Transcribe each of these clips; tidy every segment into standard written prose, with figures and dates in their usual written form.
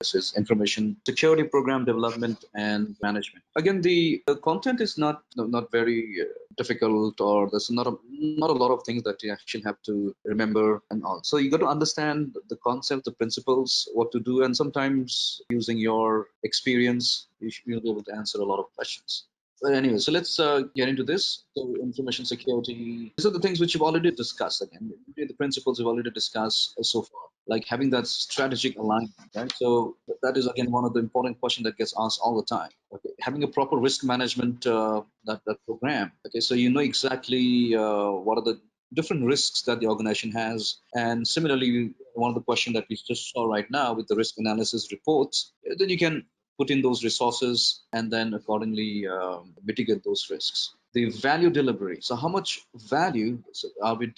This is information security program development and management. Again, the content is not very difficult, or there's not a lot of things that you actually have to remember and all. So you got to understand the concept, the principles, what to do, and sometimes using your experience, you'll be able to answer a lot of questions. But anyway, so let's get into this. So information security, these are the things which you've already discussed. Again, the principles you've already discussed so far, like having that strategic alignment, right? So that is again one of the important questions that gets asked all the time. Okay, having a proper risk management that program. Okay, so you know exactly what are the different risks that the organization has, and similarly, one of the questions that we just saw right now with the risk analysis reports, then you can put in those resources and then accordingly mitigate those risks. The value delivery. So how much value are we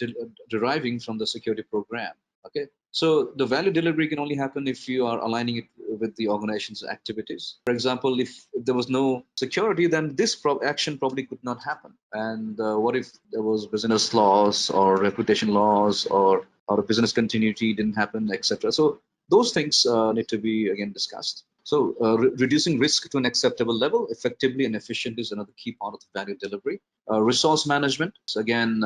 deriving from the security program? Okay. So the value delivery can only happen if you are aligning it with the organization's activities. For example, if there was no security, then this action probably could not happen. And what if there was business loss or reputation loss, or business continuity didn't happen, etc. So those things need to be again discussed. So reducing risk to an acceptable level effectively and efficiently is another key part of the value delivery. Resource management. So again,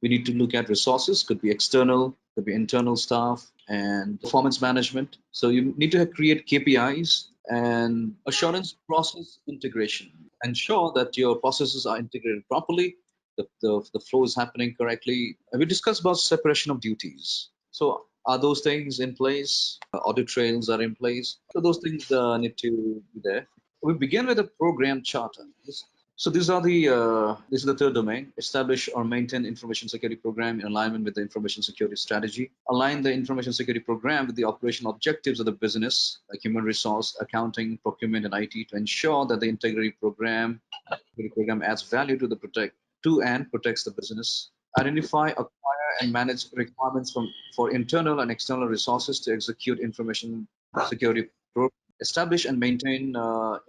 we need to look at resources, could be external, could be internal staff, and performance management. So you need to create KPIs and assurance process integration. Ensure that your processes are integrated properly, the flow is happening correctly. And we discussed about separation of duties. So are those things in place? Audit trails are in place. So those things need to be there. We begin with a program charter. So this is the third domain. Establish or maintain information security program in alignment with the information security strategy. Align the information security program with the operational objectives of the business, like human resource, accounting, procurement, and IT, to ensure that the integrity program adds value to and protects the business. Identify, acquire, and manage requirements for internal and external resources to execute information security program. Establish and maintain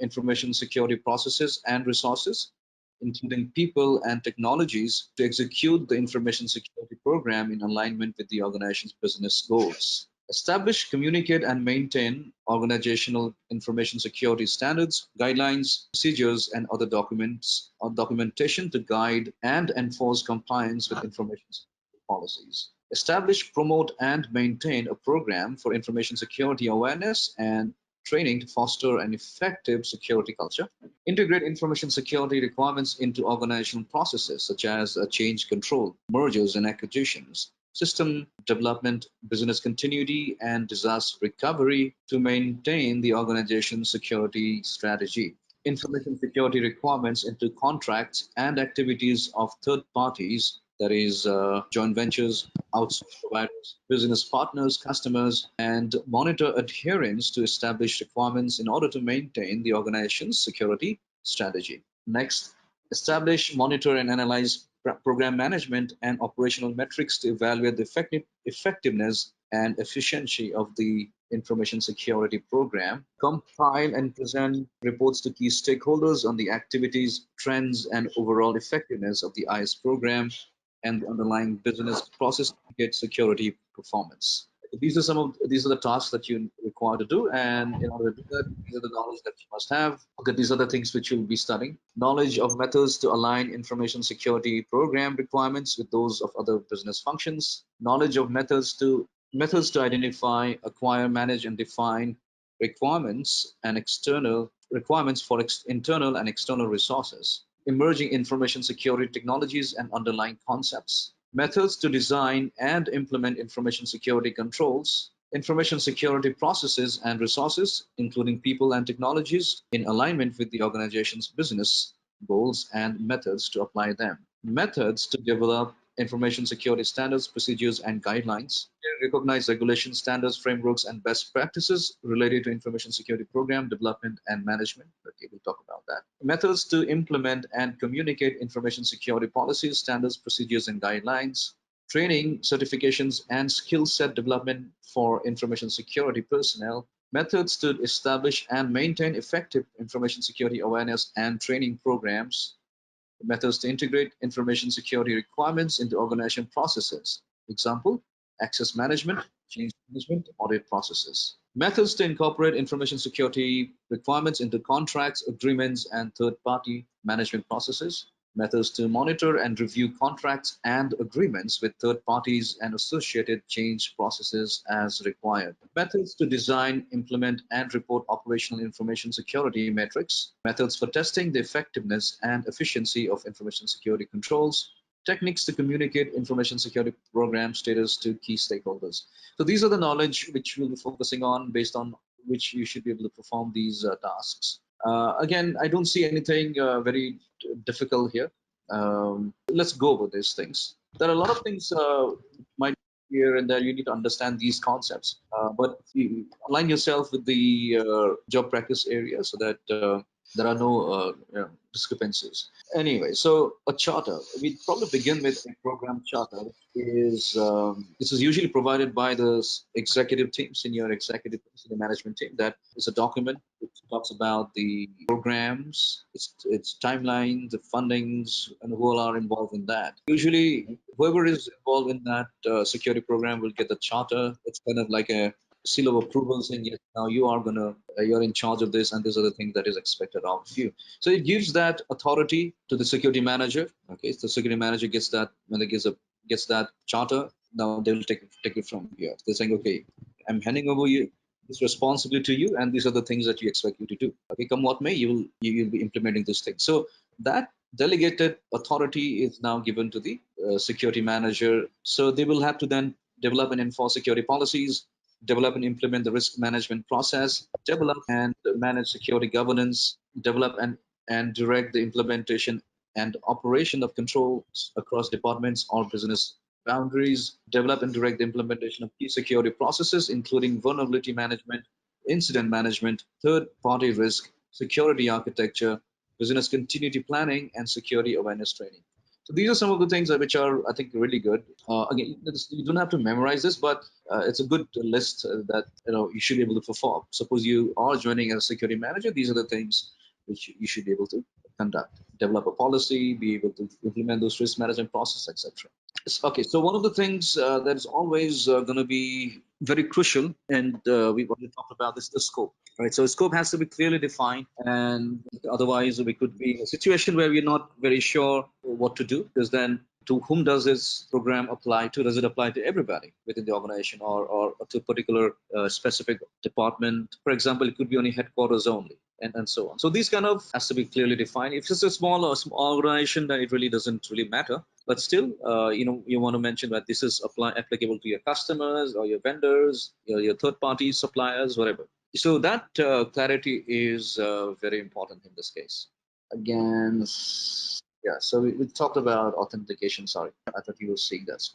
information security processes and resources, including people and technologies, to execute the information security program in alignment with the organization's business goals. Establish, communicate, and maintain organizational information security standards, guidelines, procedures, and other documents or documentation to guide and enforce compliance with information security policies. Establish, promote, and maintain a program for information security awareness and training to foster an effective security culture. Integrate information security requirements into organizational processes such as change control, mergers and acquisitions, system development, business continuity, and disaster recovery to maintain the organization's security strategy. Information security requirements into contracts and activities of third parties, that is joint ventures, outsourced providers, business partners, customers, and monitor adherence to established requirements in order to maintain the organization's security strategy. Next, establish, monitor, and analyze program management and operational metrics to evaluate the effectiveness and efficiency of the information security program. Compile and present reports to key stakeholders on the activities, trends, and overall effectiveness of the IS program and the underlying business process to get security performance. These are the tasks that you require to do, and in order to do that, these are the knowledge that you must have. Okay, these are the things which you'll be studying. Knowledge of methods to align information security program requirements with those of other business functions. Knowledge of methods to identify, acquire, manage, and define requirements and external requirements for internal and external resources. Emerging information security technologies and underlying concepts. Methods to design and implement information security controls, information security processes and resources, including people and technologies, in alignment with the organization's business goals, and methods to apply them. Methods to develop information security standards, procedures, and guidelines. Recognize regulation standards, frameworks, and best practices related to information security program development and management. Okay, we'll talk about that. Methods to implement and communicate information security policies, standards, procedures, and guidelines. Training, certifications, and skill set development for information security personnel. Methods to establish and maintain effective information security awareness and training programs. Methods to integrate information security requirements into organization processes. Example, access management, change management, audit processes. Methods to incorporate information security requirements into contracts, agreements, and third-party management processes. Methods to monitor and review contracts and agreements with third parties and associated change processes as required. Methods to design, implement, and report operational information security metrics. Methods for testing the effectiveness and efficiency of information security controls. Techniques to communicate information security program status to key stakeholders. So these are the knowledge which we'll be focusing on, based on which you should be able to perform these tasks. Again, I don't see anything very difficult here. Let's go over these things. There are a lot of things might be here and there. You need to understand these concepts, but you align yourself with the job practice area so that there are no discrepancies. Anyway, so a charter. We probably begin with a program charter, which is this is usually provided by the executive team, senior executive, senior management team. That is a document which talks about the programs, its timeline, the fundings, and who all are involved in that. Usually, whoever is involved in that security program will get the charter. It's kind of like a seal of approval saying, yes, now you are gonna, you're in charge of this, and these are the things that is expected of you. So it gives that authority to the security manager. Okay, so the security manager gets that when they gets that charter. Now they will take it from here. They're saying, okay, I'm handing over you this responsibility to you, and these are the things that you expect you to do. Okay, come what may, you'll be implementing this thing. So that delegated authority is now given to the security manager. So they will have to then develop and enforce security policies, develop and implement the risk management process, develop and manage security governance, develop and direct the implementation and operation of controls across departments or business boundaries, develop and direct the implementation of key security processes, including vulnerability management, incident management, third-party risk, security architecture, business continuity planning, and security awareness training. So these are some of the things which are, I think, really good. Again, you don't have to memorize this, but it's a good list that you should be able to perform. Suppose you are joining as a security manager, these are the things which you should be able to conduct. Develop a policy, be able to implement those risk management processes, etc. Okay, so one of the things that is always going to be very crucial, and we've already talked about this, the scope, right? So scope has to be clearly defined, and otherwise we could be in a situation where we're not very sure what to do, because then to whom does this program apply to? Does it apply to everybody within the organization, or to a particular specific department? For example, it could be only headquarters only, and so on. So these kind of has to be clearly defined. If it's a small organization, then it really doesn't really matter. But still, you want to mention that this is applicable to your customers or your vendors, your third-party suppliers, whatever. So that clarity is very important in this case. Again, yeah, so we talked about authentication. Sorry, I thought you were seeing that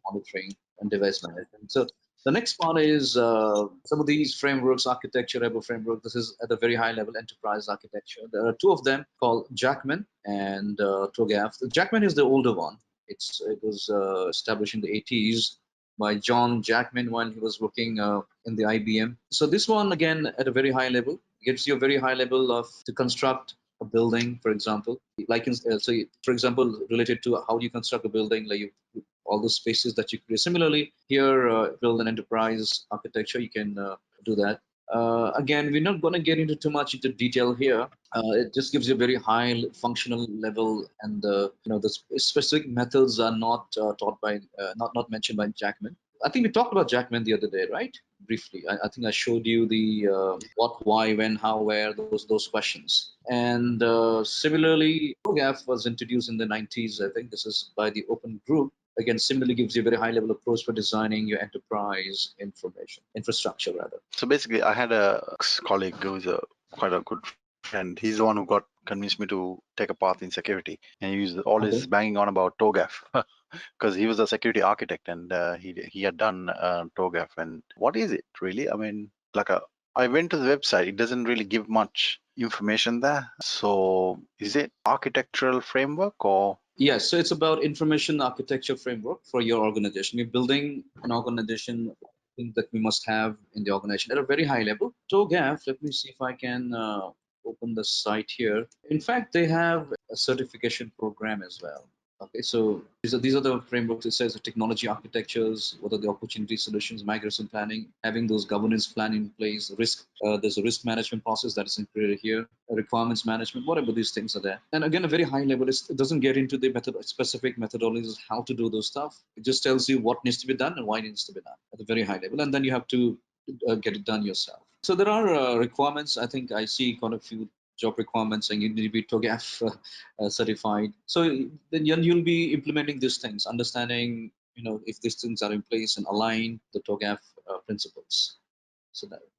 monitoring and device management. So the next part is some of these frameworks, architecture, rebel framework. This is at a very high level enterprise architecture. There are two of them called 𝐘𝐿𝐴 and 𝐾𝐨𝐿. The 𝐘𝐿𝐴 is the older one. It was established in the 80s by John Jackman while he was working in the IBM. So this one, again, at a very high level, gives you a very high level of to construct a building, for example. Like for example, related to how you construct a building, like all the spaces that you create. Similarly, here, build an enterprise architecture, you can do that. Again, we're not going to get into too much into detail here. It just gives you a very high functional level, and the specific methods are not taught by not mentioned by Jackman. I think we talked about Jackman the other day, right? Briefly, I think I showed you the what, why, when, how, where, those questions. And similarly, TOGAF was introduced in the 90s. I think this is by the Open Group. Again, similarly gives you a very high level approach for designing your enterprise infrastructure rather. So basically, I had a colleague who's quite a good friend. He's the one who convinced me to take a path in security, and he was always banging on about TOGAF because he was a security architect, and he had done TOGAF. And what is it really? I mean, I went to the website. It doesn't really give much information there. So is it architectural framework or? Yes, so it's about information architecture framework for your organization. We're building an organization that we must have in the organization at a very high level. TOGAF, let me see if I can open the site here. In fact, they have a certification program as well. Okay, so these are the frameworks. It says the technology architectures, what are the opportunity solutions, migration planning, having those governance plan in place, risk. There's a risk management process that is included here, requirements management, whatever these things are there. And again, a very high level. It doesn't get into the specific methodologies how to do those stuff. It just tells you what needs to be done and why it needs to be done at a very high level, and then you have to get it done yourself. So there are requirements. I think I see quite a few job requirements and you need to be TOGAF certified. So then you'll be implementing these things, understanding, if these things are in place and align the TOGAF principles.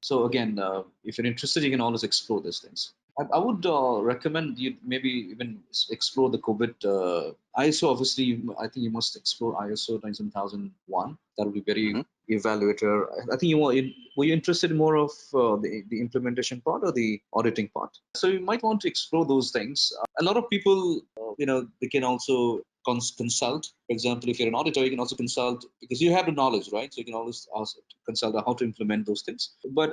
So again, if you're interested, you can always explore these things. I would recommend you maybe even explore the COVID ISO. Obviously, I think you must explore ISO 27001. That would be very evaluator. I think were you interested in more of the implementation part or the auditing part? So you might want to explore those things. A lot of people, they can also consult. For example, if you're an auditor, you can also consult because you have the knowledge, right? So you can always consult how to implement those things. But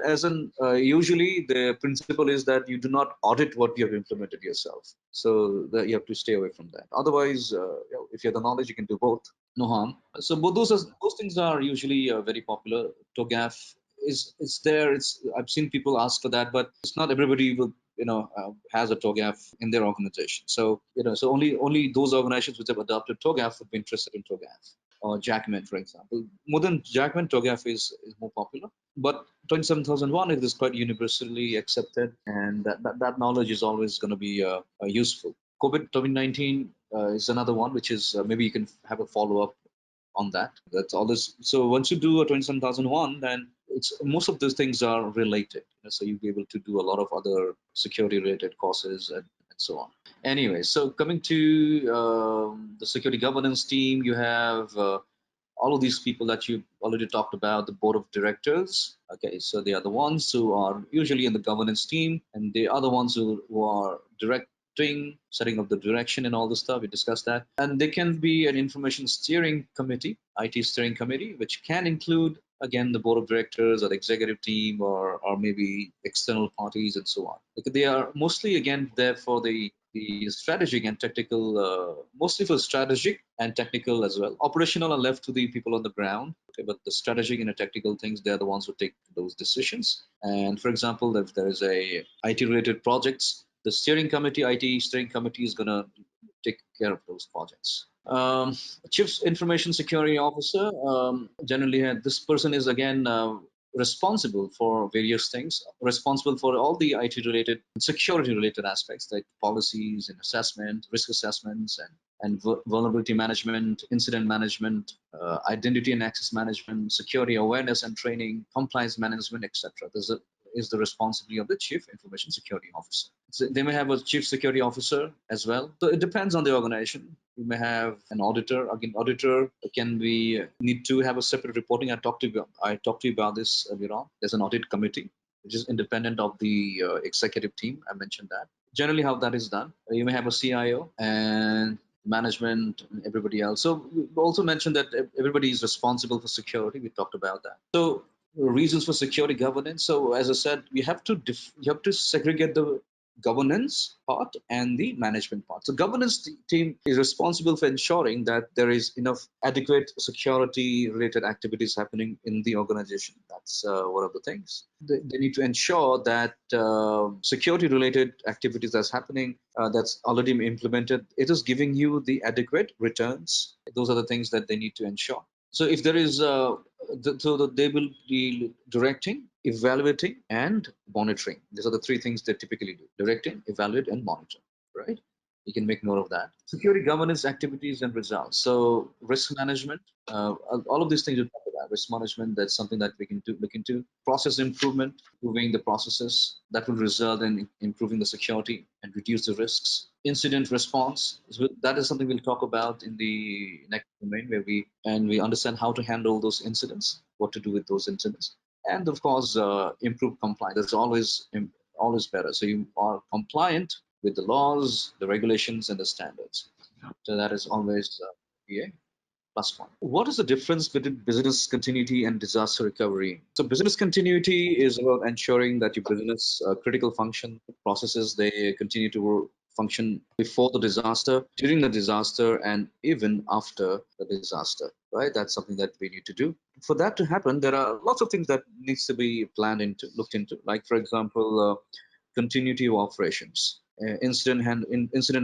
usually the principle is that you do not audit what you have implemented yourself. So that you have to stay away from that. Otherwise, if you have the knowledge, you can do both. No harm. So both those things are usually very popular. TOGAF is there. I've seen people ask for that, but it's not everybody will has a TOGAF in their organization. So so only those organizations which have adopted TOGAF would be interested in TOGAF or Jackman, for example. More than Jackman, TOGAF is more popular. But 27001 it is quite universally accepted, and that knowledge is always going to be useful. COVID-19 is another one, which is maybe you can have a follow up on that. That's all this. So once you do a 27001, then it's most of those things are related. So you'll be able to do a lot of other security related courses and so on. Anyway, so coming to the security governance team, you have all of these people that you already talked about, the board of directors. Okay, so they are the ones who are usually in the governance team, and they are the ones who are setting up the direction and all the stuff. We discussed that. And they can be an information steering committee, IT steering committee, which can include, again, the board of directors or the executive team or maybe external parties and so on. They are mostly, again, there for the strategic and technical, mostly for strategic and technical as well. Operational are left to the people on the ground, okay, but the strategic and the technical things, they're the ones who take those decisions. And for example, if there is a IT-related projects, the steering committee, IT steering committee is going to take care of those projects. Chief Information Security Officer, generally this person is again responsible for various things, responsible for all the IT related, security related aspects like policies and assessment, risk assessments, and vulnerability management, incident management, identity and access management, security awareness and training, compliance management, etc. Is the responsibility of the Chief Information Security Officer. So they may have a Chief Security Officer as well. So it depends on the organization. You may have an auditor. Again, auditor can be need to have a separate reporting. I talked to you about this earlier on. There's an audit committee which is independent of the executive team. I mentioned that. Generally, how that is done, you may have a CIO and management and everybody else. So we also mentioned that everybody is responsible for security. We talked about that. So reasons for security governance. So as I said, you have to segregate the governance part and the management part. So governance team is responsible for ensuring that there is enough adequate security related activities happening in the organization. That's one of the things. They need to ensure that security related activities that's happening, that's already implemented, it is giving you the adequate returns. Those are the things that they need to ensure. So if there is, so they will be directing, evaluating, and monitoring. These are the three things they typically do: directing, evaluate, and monitor. Right? You can make note of that. Security governance activities and results. So risk management, all of these things you talk about. Risk management, that's something that we can look into. Process improvement, improving the processes that will result in improving the security and reduce the risks. Incident response, that is something we'll talk about in the next domain, where we understand how to handle those incidents, what to do with those incidents, and of course improve compliance. That's always better. So you are compliant with the laws, the regulations, and the standards. So that is always a plus one. What is the difference between business continuity and disaster recovery? So business continuity is about ensuring that your business critical function processes, they continue to function before the disaster, during the disaster, and even after the disaster, right? That's something that we need to do. For that to happen, there are lots of things that needs to be planned into, looked into. Like, for example, continuity of operations, incident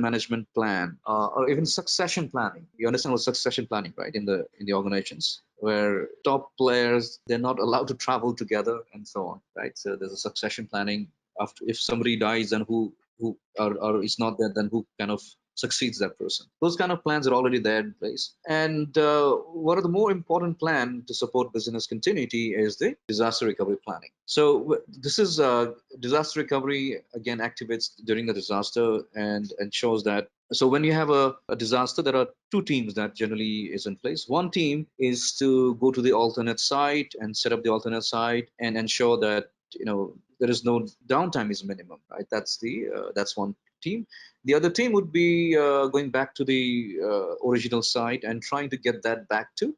management plan, or even succession planning. You understand what succession planning, right? In the organizations where top players, they're not allowed to travel together and so on, right? So there's a succession planning. After, if somebody dies, then who or is not there, then who kind of succeeds that person. Those kind of plans are already there in place. And one of the more important plan to support business continuity is the disaster recovery planning. So this is disaster recovery, again, activates during the disaster and ensures that. So when you have a disaster, there are two teams that generally is in place. One team is to go to the alternate site and set up the alternate site and ensure that there is no downtime is minimum, right? That's one team. The other team would be going back to the original site and trying to get that back to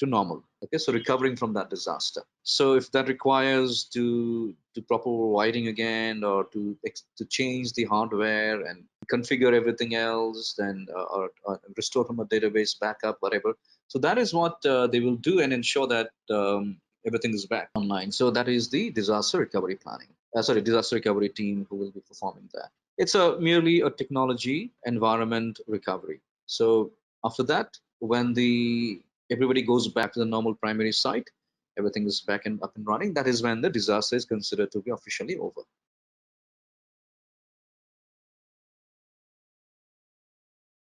normal. Okay, so recovering from that disaster. So if that requires to proper wiring again, or to change the hardware and configure everything else, then or restore from a database backup, whatever. So that is what they will do and ensure that everything is back online. So that is the disaster recovery planning. Disaster recovery team who will be performing that. It's merely a technology environment recovery. So after that, when the everybody goes back to the normal primary site, everything is back and up and running. That is when the disaster is considered to be officially over.